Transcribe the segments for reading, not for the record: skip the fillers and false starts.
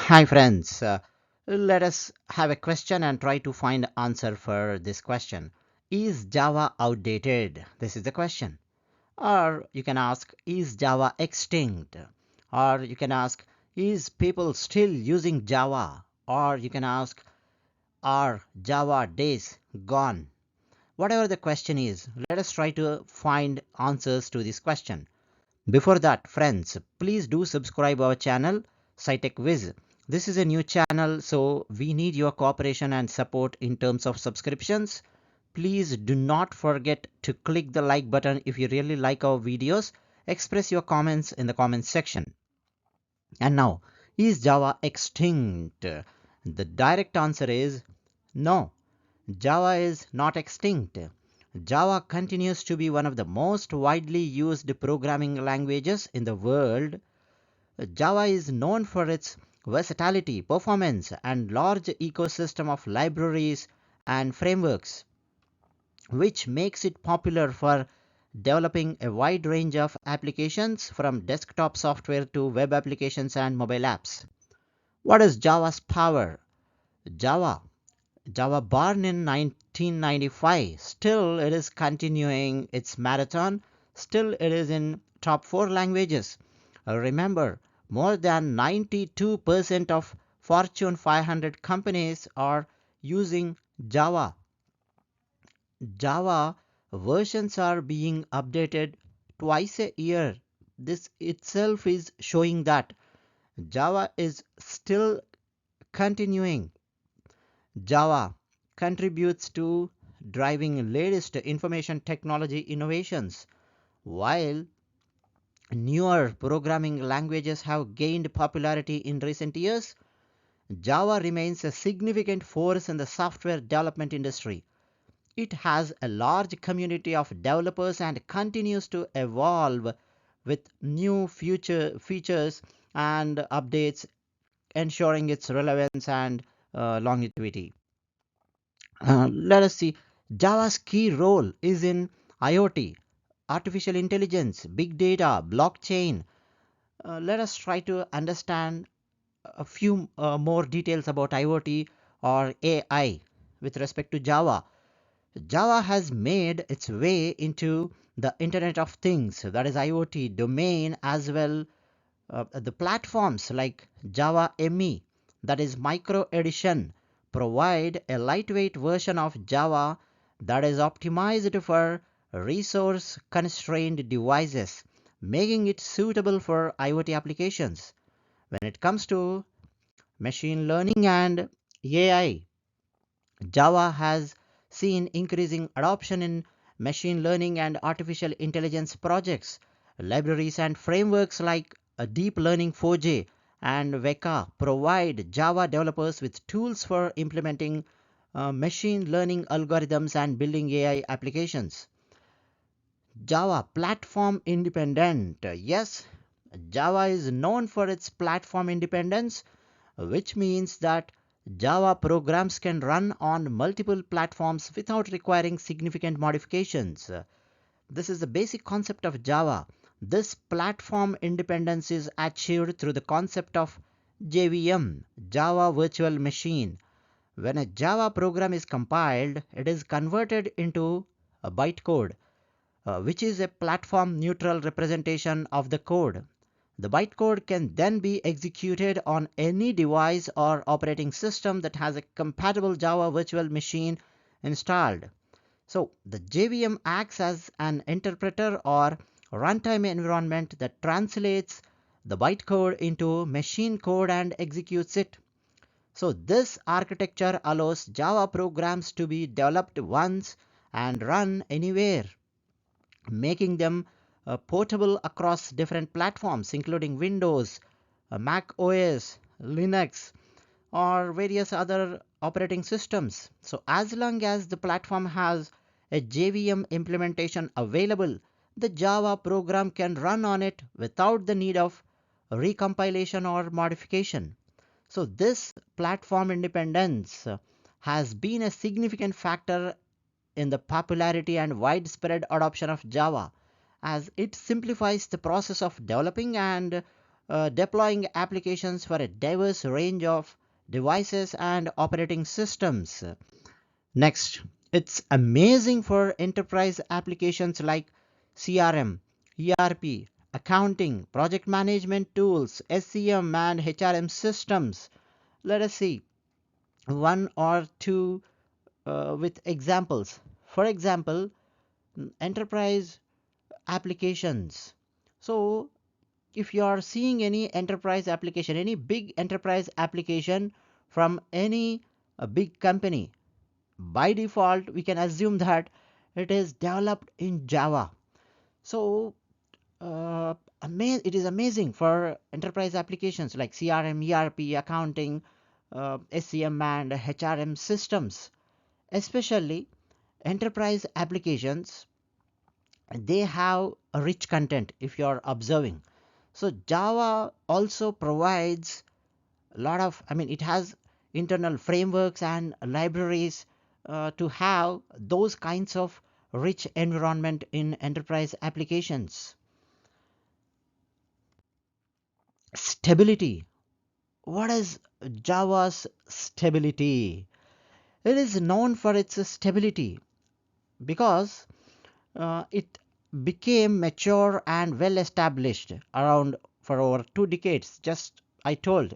Hi friends, let us have a question and try to find answer for this question. Is Java outdated? This is the question. Or you can ask, is Java extinct? Or you can ask, is people still using Java? Or you can ask, are Java days gone? Whatever the question is, let us try to find answers to this question. Before that, friends, please do subscribe our channel SciTechWiz. This is a new channel, so we need your cooperation and support in terms of subscriptions. Please do not forget to click the like button if you really like our videos. Express your comments in the comments section. And now, is Java extinct? The direct answer is no. Java is not extinct. Java continues to be one of the most widely used programming languages in the world. Java is known for its versatility, performance, and large ecosystem of libraries and frameworks, which makes it popular for developing a wide range of applications from desktop software to web applications and mobile apps. What is Java's power? Java Java born in 1995, still it is continuing its marathon, still it is in top 4 languages. Remember, more than 92% of Fortune 500 companies are using Java. Java versions are being updated twice a year. This itself is showing that Java is still continuing. Java contributes to driving latest information technology innovations. While newer programming languages have gained popularity in recent years, Java remains a significant force in the software development industry. It has a large community of developers and continues to evolve with new future features and updates, ensuring its relevance and longevity. Let us see. Java's key role is in IoT, artificial intelligence, big data, blockchain. Let us try to understand a few more details about IoT or AI with respect to Java. Java has made its way into the Internet of Things, that is IoT domain, as well the platforms like Java ME, that is micro edition, provide a lightweight version of Java that is optimized for resource constrained devices, making it suitable for IoT applications. When it comes to machine learning and AI, Java has seen increasing adoption in machine learning and artificial intelligence projects. Libraries and frameworks like Deep Learning 4J and Veka provide Java developers with tools for implementing machine learning algorithms and building AI applications. Java platform independent. Yes, Java is known for its platform independence, which means that Java programs can run on multiple platforms without requiring significant modifications. This is the basic concept of Java. This platform independence is achieved through the concept of JVM, Java Virtual Machine. When a Java program is compiled, it is converted into a bytecode, which is a platform neutral representation of the code. The bytecode can then be executed on any device or operating system that has a compatible Java virtual machine installed. So the JVM acts as an interpreter or runtime environment that translates the bytecode into machine code and executes it. So this architecture allows Java programs to be developed once and run anywhere, making them portable across different platforms, including Windows, Mac OS, Linux, or various other operating systems. So, as long as the platform has a JVM implementation available, the Java program can run on it without the need of recompilation or modification. So, this platform independence has been a significant factor in the popularity and widespread adoption of Java, as it simplifies the process of developing and deploying applications for a diverse range of devices and operating systems. Next, it's amazing for enterprise applications like CRM, ERP, accounting, project management tools, SCM, and HRM systems. Let us see one or two with examples. For example, enterprise applications. So, if you are seeing any enterprise application, any big enterprise application from any big company, by default we can assume that it is developed in Java. So it is amazing for enterprise applications like CRM, ERP, accounting, SCM, and HRM systems. Especially enterprise applications, they have a rich content if you are observing. So Java also provides a lot of, it has internal frameworks and libraries to have those kinds of rich environment in enterprise applications. Stability. What is Java's stability? It is known for its stability because it became mature and well established around for over 2 decades. Just I told,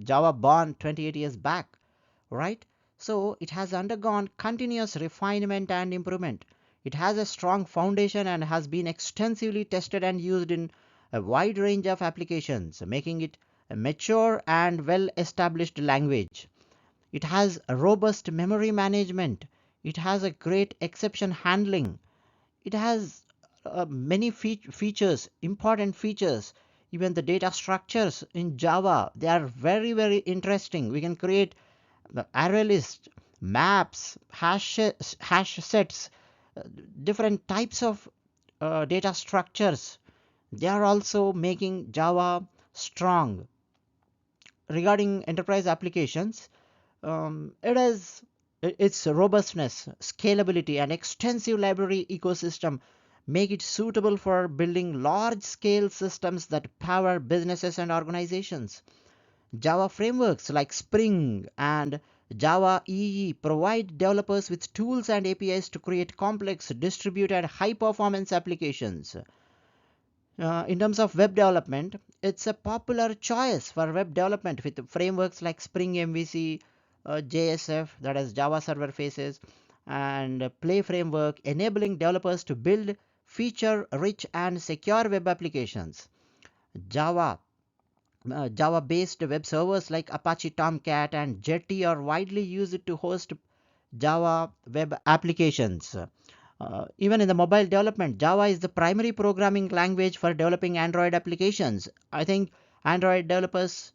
Java born 28 years back, right? So it has undergone continuous refinement and improvement. It has a strong foundation and has been extensively tested and used in a wide range of applications, making it a mature and well established language. It has a robust memory management. It has a great exception handling. It has many features, important features. Even the data structures in Java, they are very, very interesting. We can create the array list, maps, hash sets, uh, different types of data structures. They are also making Java strong. Regarding enterprise applications, its robustness, scalability, and extensive library ecosystem make it suitable for building large scale systems that power businesses and organizations. Java frameworks like Spring and Java EE provide developers with tools and APIs to create complex, distributed, high performance applications. In terms of web development, it's a popular choice for web development with frameworks like Spring MVC, JSF, that is Java Server Faces, and Play Framework, enabling developers to build feature rich and secure web applications. Java Java based web servers like Apache Tomcat and Jetty are widely used to host Java web applications. Even in the mobile development, Java is the primary programming language for developing Android applications. I think Android developers,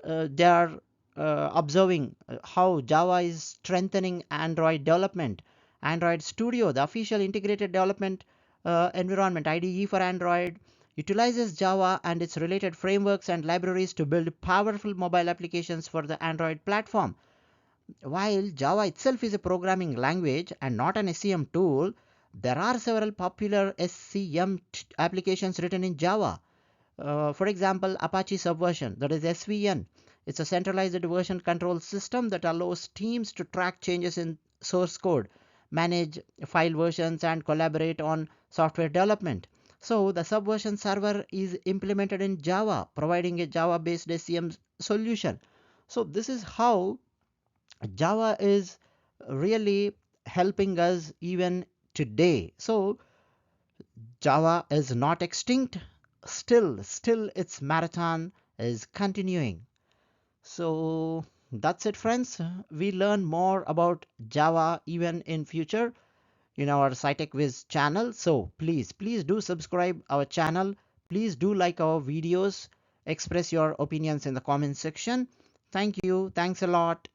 they are observing how Java is strengthening Android development. Android Studio, the official integrated development environment IDE for Android, utilizes Java and its related frameworks and libraries to build powerful mobile applications for the Android platform. While Java itself is a programming language and not an SCM tool, there are several popular SCM applications written in Java. For example, Apache Subversion, that is SVN. It's a centralized version control system that allows teams to track changes in source code, manage file versions, and collaborate on software development. So, the Subversion server is implemented in Java, providing a Java based SCM solution. So, this is how Java is really helping us even today. So Java is not extinct. Still its marathon is continuing. So that's it, friends. We learn more about Java even in future in our SciTechWiz channel. So please do subscribe our channel. Please do like our videos. Express your opinions in the comment section. Thank you. Thanks a lot.